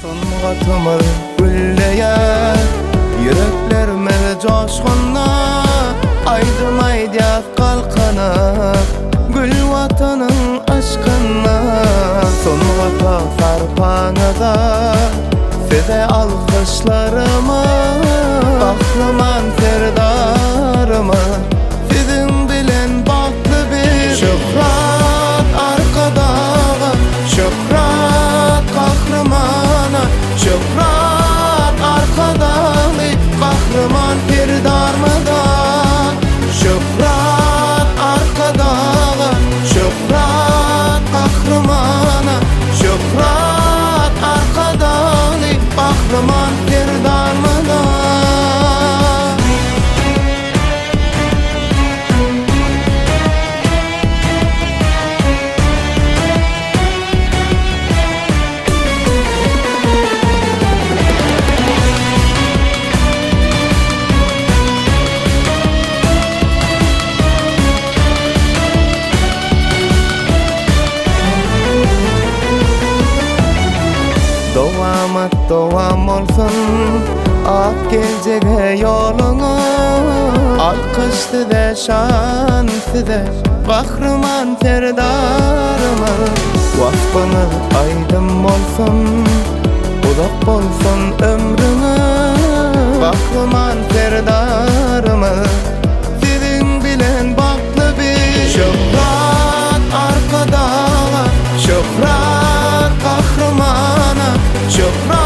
Tongatımı gülleyer yüreklerime coşkunna aydım aydiyat kalkana gül vatanın aşkına Tongata sarpanada fide alkışlarıma kahraman ferdarıma fidin bilen baklı bir şöhret arkada şöhret kahramana şöhret arkadalı kahraman ferdarmada şöhret arkadalı şöhret kahramana şöhret arkadalı kahraman ferdarmada Dovam olsun ak gelecek yoluna alkışlı de şansı de kahraman ferdarıma vasfını aydım olsun uzak olsun ömrüne kahraman ferdarıma sizin bilen baklı bir şöhret arkada şöhret kahramana şöhret